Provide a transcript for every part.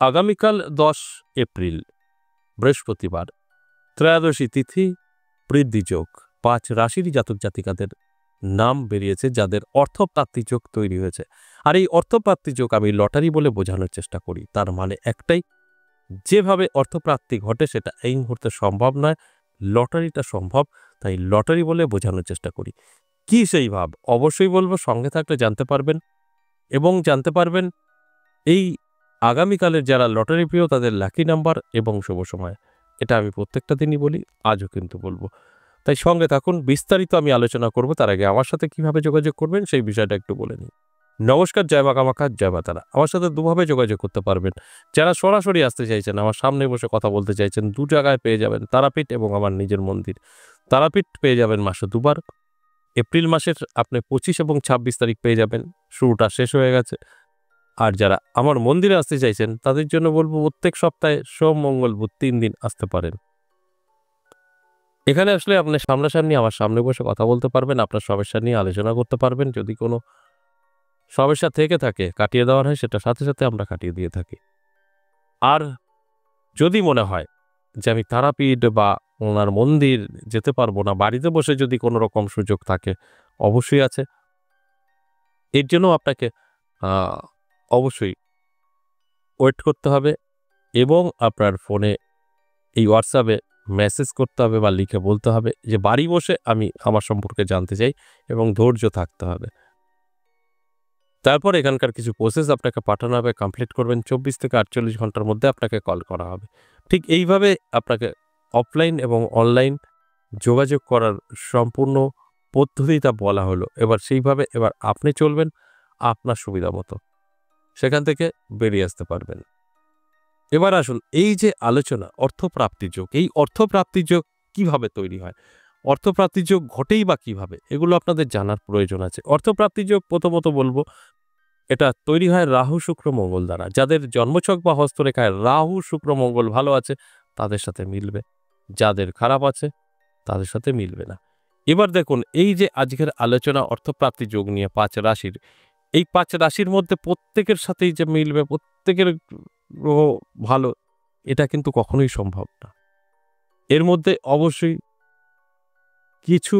আগামীকাল 10 এপ্রিল বৃহস্পতিবার, ত্রয়োদশী তিথি, বৃদ্ধিযোগ। 5 রাশির জাতক জাতিকাদের নাম বেরিয়েছে যাদের অর্থপ্রাপ্তি যোগ তৈরি হয়েছে। আর এই অর্থপ্রাপ্তি যোগ আমি লটারি বলে বোঝানোর চেষ্টা করি। তার মানে একটাই, যেভাবে অর্থপ্রাপ্তি ঘটে সেটা এই মুহূর্তে সম্ভব নয়, লটারিটা সম্ভব, তাই লটারি বলে বোঝানোর চেষ্টা করি। কি সেই ভাব অবশ্যই বলবো, সঙ্গে থাকলে জানতে পারবেন। এবং জানতে পারবেন এই আগামীকালের যারা লটারি প্রিয় তাদের লাকি নাম্বার এবং শুভ সময়। এটা আমি প্রত্যেকটা দিনই বলি, আজও কিন্তু বলবো। তাই সঙ্গে থাকুন, বিস্তারিত আমি আলোচনা করব। তার আগে আমার সাথে কিভাবে যোগাযোগ করবেন সেই বিষয়টা একটু বলে নিই। নমস্কার, জয় মা কামাখ্যা, জয় মা তারা। আমার সাথে দুভাবে যোগাযোগ করতে পারবেন। যারা সরাসরি আসতে চাইছেন, আমার সামনে বসে কথা বলতে চাইছেন, দু জায়গায় পেয়ে যাবেন, তারাপীঠ এবং আমার নিজের মন্দির। তারাপীঠ পেয়ে যাবেন মাসে দুবার। এপ্রিল মাসের আপনি 25 এবং 26 তারিখ পেয়ে যাবেন, শুরুটা শেষ হয়ে গেছে। আর যারা আমার মন্দিরে আসতে চাইছেন তাদের জন্য বলবো প্রত্যেক সপ্তাহে সোম, মঙ্গল, বুধ 3 দিন আসতে পারেন। এখানে আসলে আপনি সামনাসামনি আমার সামনে বসে কথা বলতে পারবেন, আপনার সমস্যা নিয়ে আলোচনা করতে পারবেন। যদি কোনো সমস্যা থেকে থাকে কাটিয়ে দেওয়ার হয়, সেটা সাথে সাথে আমরা কাটিয়ে দিয়ে থাকি। আর যদি মনে হয় যে আমি তারাপীঠ বা ওনার মন্দির যেতে পারবো না, বাড়িতে বসে যদি কোনো রকম সুযোগ থাকে, অবশ্যই আছে। এর জন্য আপনাকে অবশ্যই ওয়েট করতে হবে এবং আপনার ফোনে এই হোয়াটসঅ্যাপে মেসেজ করতে হবে বা লিখে বলতে হবে যে বাড়ি বসে আমি আমার সম্পর্কে জানতে চাই, এবং ধৈর্য থাকতে হবে। তারপর এখানকার কিছু প্রসেস আপনাকে পাঠানো হবে, কমপ্লিট করবেন। 24 থেকে 48 ঘন্টার মধ্যে আপনাকে কল করা হবে। ঠিক এইভাবে আপনাকে অফলাইন এবং অনলাইন যোগাযোগ করার সম্পূর্ণ পদ্ধতিটা বলা হলো। এবার সেইভাবে আপনি চলবেন আপনার সুবিধা মতো, সেখান থেকে বেরিয়ে আসতে পারবেন। এবার আসুন, এই যে আলোচনা অর্থপ্রাপ্তি যোগ, এই অর্থপ্রাপ্তি যোগ কিভাবে তৈরি হয়, অর্থপ্রাপ্তি যোগ ঘটেই বা কিভাবে, এগুলো আপনাদের জানার প্রয়োজন আছে। অর্থপ্রাপ্তি যোগ প্রথমত বলবো, এটা তৈরি হয় রাহু, শুক্র, মঙ্গল দ্বারা। যাদের জন্মছক বা হস্তরেখায় রাহু, শুক্র, মঙ্গল ভালো আছে তাদের সাথে মিলবে, যাদের খারাপ আছে তাদের সাথে মিলবে না। এবার দেখুন, এই যে আজকের আলোচনা অর্থপ্রাপ্তি যোগ নিয়ে 5 রাশির, এই 5 রাশির মধ্যে প্রত্যেকের সাথেই যে মিলবে, প্রত্যেকের গ্রহ ভালো, এটা কিন্তু কখনোই সম্ভব না। এর মধ্যে অবশ্যই কিছু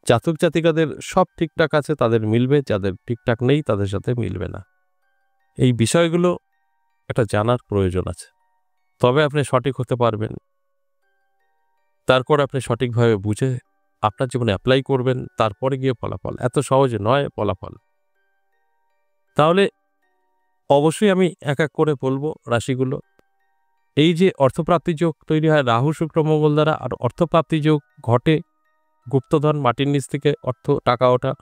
জাতক জাতিকাদের সব ঠিকঠাক আছে, তাদের মিলবে, যাদের ঠিকঠাক নেই তাদের সাথে মিলবে না। এই বিষয়গুলো একটা জানার প্রয়োজন আছে, তবে আপনি সঠিক হতে পারবেন। তারপর আপনি সঠিকভাবে বুঝে আপনার জীবনে অ্যাপ্লাই করবেন, তারপরে গিয়ে ফলাফল। এত সহজে নয় ফলাফল। তাহলে অবশ্যই আমি এক এক করে বলবো রাশিগুলো। এই যে অর্থপ্রাপ্তি যোগ তৈরি হয় রাহু, শুক্র, মঙ্গল দ্বারা, আর অর্থপ্রাপ্তি যোগ ঘটে গুপ্তধন, মাটির নিচ থেকে অর্থ টাকা ওঠা,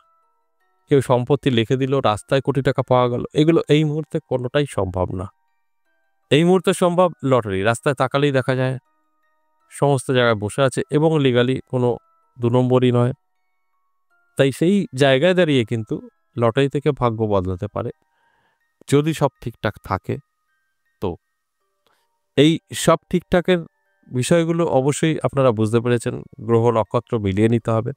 কেউ সম্পত্তি লিখে দিল, রাস্তায় কোটি টাকা পাওয়া গেল, এগুলো এই মুহূর্তে কোনোটাই সম্ভব না। এই মুহূর্তে সম্ভব লটারি। রাস্তায় তাকালেই দেখা যায় সমস্ত জায়গায় বসে আছে এবং লিগালি কোনো 2 নম্বরই নয়। তাই সেই জায়গায় দাঁড়িয়ে কিন্তু লটারি থেকে ভাগ্য বদলাতে পারে, যদি সব ঠিকঠাক থাকে। তো এই সব ঠিকঠাকের বিষয়গুলো অবশ্যই আপনারা বুঝতে পেরেছেন। গ্রহ নক্ষত্র মিলিয়ে নিতে হবে,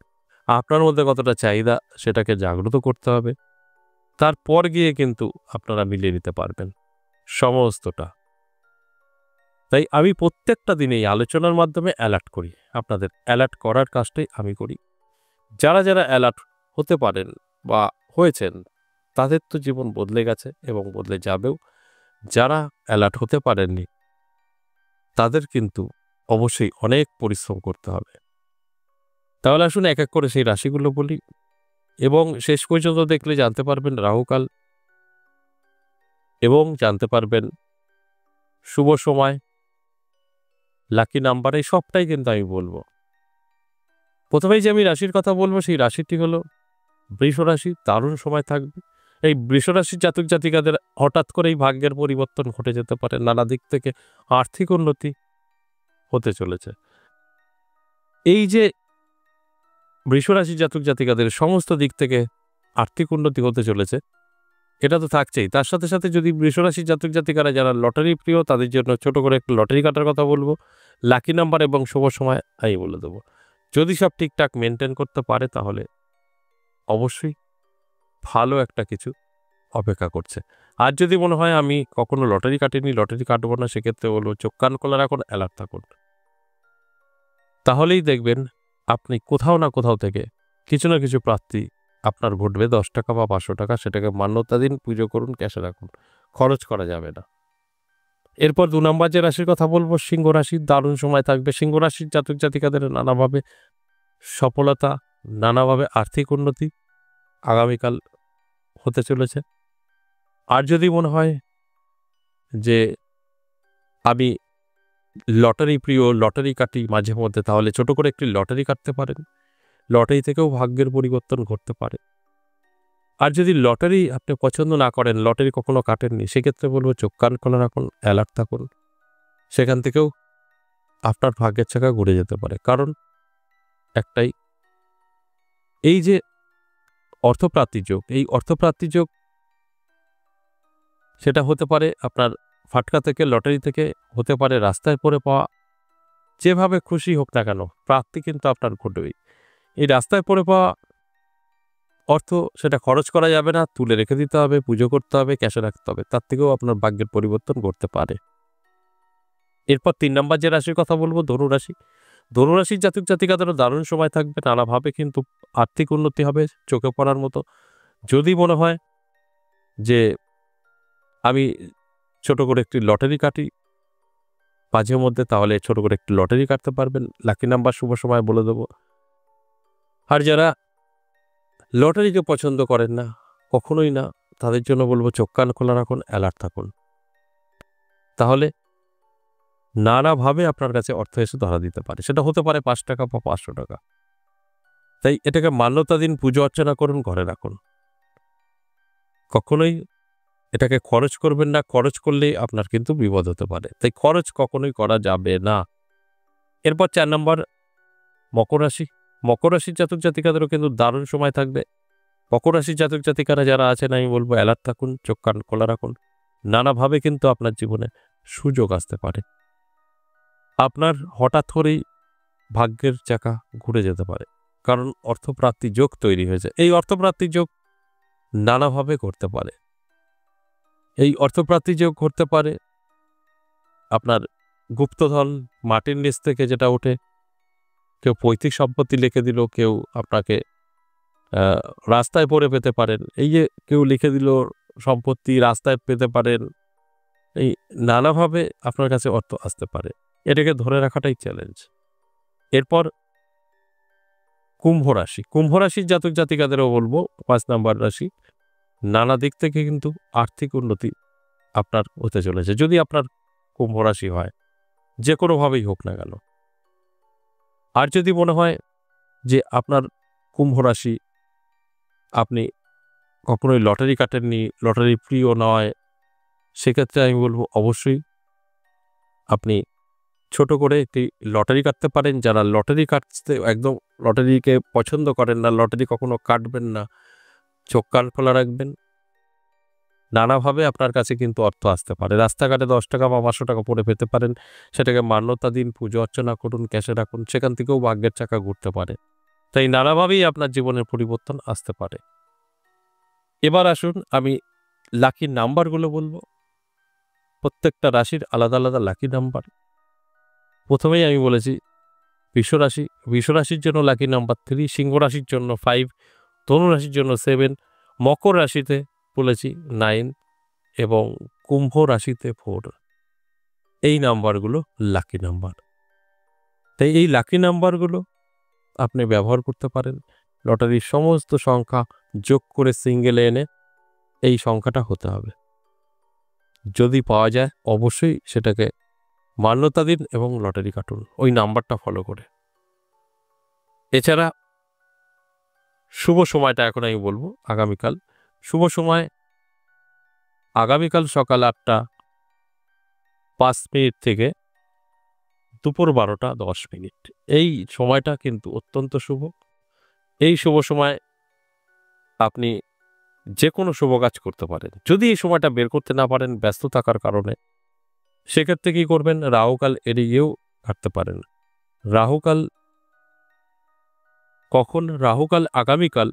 আপনার মধ্যে কতটা চাহিদা সেটাকে জাগ্রত করতে হবে, তারপর গিয়ে কিন্তু আপনারা মিলিয়ে নিতে পারবেন সমস্তটা। তাই আমি প্রত্যেকটা দিনে এই আলোচনার মাধ্যমে অ্যালার্ট করি, আপনাদের অ্যালার্ট করার কাজটাই আমি করি। যারা যারা অ্যালার্ট হতে পারেন বা হয়েছেন তাদের তো জীবন বদলে গেছে এবং বদলে যাবেও। যারা অ্যালার্ট হতে পারেননি তাদের কিন্তু অবশ্যই অনেক পরিশ্রম করতে হবে। তাহলে আসুন এক এক করে সেই রাশিগুলো বলি এবং শেষ পর্যন্ত দেখলে জানতে পারবেন রাহুকাল, এবং জানতে পারবেন শুভ সময়, লাকি নাম্বার, এই সবটাই কিন্তু আমি বলবো। প্রথমেই যে আমি রাশির কথা বলবো সেই রাশিটি হলো বৃষ রাশি। দারুণ সময় থাকবে। এই বৃষ রাশির জাতক জাতিকাদের হঠাৎ করেই ভাগ্যের পরিবর্তন ঘটে যেতে পারে, নানা দিক থেকে আর্থিক উন্নতি হতে চলেছে। এই যে বৃষ রাশির জাতক জাতিকাদের সমস্ত দিক থেকে আর্থিক উন্নতি হতে চলেছে, এটা তো থাকছেই। তার সাথে সাথে যদি বৃষ রাশির জাতক জাতিকারা যারা লটারি প্রিয় তাদের জন্য ছোট করে একটু লটারি কাটার কথা বলবো, লাকি নাম্বার এবং শুভ সময় আমি বলে দেবো। যদি সব ঠিকঠাক মেনটেন করতে পারে তাহলে অবশ্যই ভালো একটা কিছু অপেক্ষা করছে। আর যদি মনে হয় আমি কখনো লটারি কাটিনি, লটারি কাটবো না, সেক্ষেত্রে বলবো চোখ কান খোলা রাখুন, অ্যালার্ট থাকুন। তাহলেই দেখবেন আপনি কোথাও না কোথাও থেকে কিছু না কিছু প্রাপ্তি আপনার ঘটবে। 10 টাকা বা 500 টাকা, সেটাকে মান্যতা দিন, পুজো করুন, ক্যাশে রাখুন, খরচ করা যাবে না। এরপর 2 নাম্বার যে রাশির কথা বলবো, সিংহ রাশির দারুণ সময় থাকবে। সিংহ রাশির জাতক জাতিকাদের নানাভাবে সফলতা, নানাভাবে আর্থিক উন্নতি আগামীকাল হতে চলেছে। আর যদি মনে হয় যে আমি লটারি প্রিয়, লটারি কাটি মাঝে মধ্যে, তাহলে ছোট করে একটি লটারি কাটতে পারেন। লটারি থেকেও ভাগ্যের পরিবর্তন ঘটতে পারে। আর যদি লটারি আপনি পছন্দ না করেন, লটারি কখনো কাটেননি, সেক্ষেত্রে বলবো চোখ কান খোলা রাখুন, অ্যালার্ট থাকুন। সেখান থেকেও আপনার ভাগ্যের চাকা ঘুরে যেতে পারে। কারণ একটাই, এই যে অর্থপ্রাপ্তির যোগ, এই অর্থপ্রাপ্তির যোগ সেটা হতে পারে আপনার ফাটকা থেকে, লটারি থেকে, হতে পারে রাস্তায় পড়ে পাওয়া, যেভাবে খুশি হোক না কেন প্রাপ্তি কিন্তু আপনার ঘটবেই। এই রাস্তায় পড়ে পাওয়া অর্থ, সেটা খরচ করা যাবে না, তুলে রেখে দিতে হবে, পুজো করতে হবে, ক্যাশে রাখতে হবে, তার থেকেও আপনার ভাগ্যের পরিবর্তন ঘটতে পারে। এরপর 3 নাম্বার যে রাশির কথা বলবো, ধনুরাশি। ধনুরাশির জাতক জাতিকাদেরও দারুণ সময় থাকবে, নানাভাবে কিন্তু আর্থিক উন্নতি হবে চোখে পড়ার মতো। যদি মনে হয় যে আমি ছোট করে একটি লটারি কাটি মাঝে মধ্যে, তাহলে ছোট করে একটি লটারি কাটতে পারবেন। লাকি নাম্বার শুভ সময় বলে দেবো। আর যারা লটারিকে পছন্দ করেন না, কখনোই না, তাদের জন্য বলবো চোখ কান খোলা রাখুন, অ্যালার্ট থাকুন। তাহলে নানাভাবে আপনার কাছে অর্থ এসে ধরা দিতে পারে। সেটা হতে পারে 5 টাকা বা 500 টাকা। তাই এটাকে মান্যতা দিন, পুজো অর্চনা করুন, ঘরে রাখুন। কখনোই এটাকে খরচ করবেন না, খরচ করলেই আপনার কিন্তু বিপদ হতে পারে। তাই খরচ কখনোই করা যাবে না। এরপর 4 নম্বর মকর রাশি। মকর রাশির জাতক জাতিকাদেরও কিন্তু দারুণ সময় থাকবে। মকর রাশির জাতক জাতিকারা যারা আছেন, আমি বলবো অ্যালার্ট থাকুন, চোখ কান খোলা রাখুন। নানাভাবে কিন্তু আপনার জীবনে সুযোগ আসতে পারে। আপনার হঠাৎ করেই ভাগ্যের চাকা ঘুরে যেতে পারে। কারণ অর্থপ্রাপ্তি যোগ তৈরি হয়েছে। এই অর্থপ্রাপ্তির যোগ নানাভাবে করতে পারে। এই অর্থপ্রাপ্তি যোগ করতে পারে আপনার গুপ্তধন, মাটির নিচ থেকে যেটা ওঠে, কেউ পৈতৃক সম্পত্তি লিখে দিল, কেউ আপনাকে রাস্তায় পড়ে পেতে পারেন। এই যে কেউ লিখে দিল সম্পত্তি, রাস্তায় পেতে পারেন। এই নানাভাবে আপনার কাছে অর্থ আসতে পারে। এটাকে ধরে রাখাটাই চ্যালেঞ্জ। এরপর কুম্ভ রাশি। কুম্ভ রাশির জাতক জাতিকাদেরও বলবো 5 নাম্বার রাশি। নানা দিক থেকে কিন্তু আর্থিক উন্নতি আপনার হতে চলেছে। যদি আপনার কুম্ভ রাশি হয়, যে কোনোভাবেই হোক না কেন। আর যদি মনে হয় যে আপনার কুম্ভ রাশি, আপনি কখনোই লটারি কাটেননি, লটারি প্রিয় নয়, সেক্ষেত্রে আমি বলবো অবশ্যই আপনি ছোট করে একটি লটারি কাটতে পারেন। যারা লটারি কাটতে একদম লটারিকে পছন্দ করেন না, লটারি কখনো কাটবেন না, চোখ কান খোলা রাখবেন। নানাভাবে আপনার কাছে কিন্তু অর্থ আসতে পারে। রাস্তাঘাটে 10 টাকা বা 500 টাকা পড়ে পেতে পারেন। সেটাকে মান্যতা দিন, পুজো অর্চনা করুন, ক্যাশে রাখুন। সেখান থেকেও ভাগ্যের চাকা ঘুরতে পারে। তাই নানাভাবেই আপনার জীবনের পরিবর্তন আসতে পারে। এবার আসুন আমি লাকি নাম্বারগুলো বলবো। প্রত্যেকটা রাশির আলাদা আলাদা লাকি নাম্বার। প্রথমেই আমি বলেছি বৃষরাশি। বৃষরাশির জন্য লাকি নাম্বার 3, সিংহ রাশির জন্য 5, ধনু রাশির জন্য 7, মকর রাশিতে বলেছি 9 এবং কুম্ভ রাশিতে 4। এই নাম্বারগুলো লাকি নাম্বার। তাই এই লাকি নাম্বারগুলো আপনি ব্যবহার করতে পারেন। লটারির সমস্ত সংখ্যা যোগ করে সিঙ্গেলে এনে এই সংখ্যাটা হতে হবে। যদি পাওয়া যায় অবশ্যই সেটাকে মান্যতা দিন এবং লটারি কাটুন ওই নাম্বারটা ফলো করে। এছাড়া শুভ সময়টা এখন আমি বলবো আগামীকাল। শুভ সময় আগামীকাল সকাল 8:05 থেকে দুপুর 12:10। এই সময়টা কিন্তু অত্যন্ত শুভ। এই শুভ সময় আপনি যে কোনো শুভ কাজ করতে পারেন। যদি এই সময়টা বের করতে না পারেন ব্যস্ত থাকার কারণে, সেক্ষেত্রে কি করবেন? রাহুকাল এড়িয়েও থাকতে পারেন। রাহুকাল কখন? রাহুকাল আগামীকাল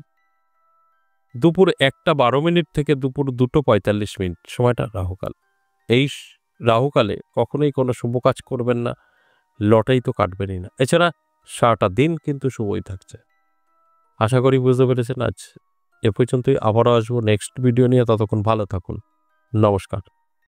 দুপুর 1:12 থেকে দুপুর 2:45 সময়টা রাহুকাল। এই রাহুকালে কখনোই কোনো শুভ কাজ করবেন না, লটারি তো কাটবেনই না। এছাড়া সারাটা দিন কিন্তু শুভই থাকছে। আশা করি বুঝতে পেরেছেন। আজ এ পর্যন্তই, আবারও আসবো নেক্সট ভিডিও নিয়ে। ততক্ষণ ভালো থাকুন। নমস্কার।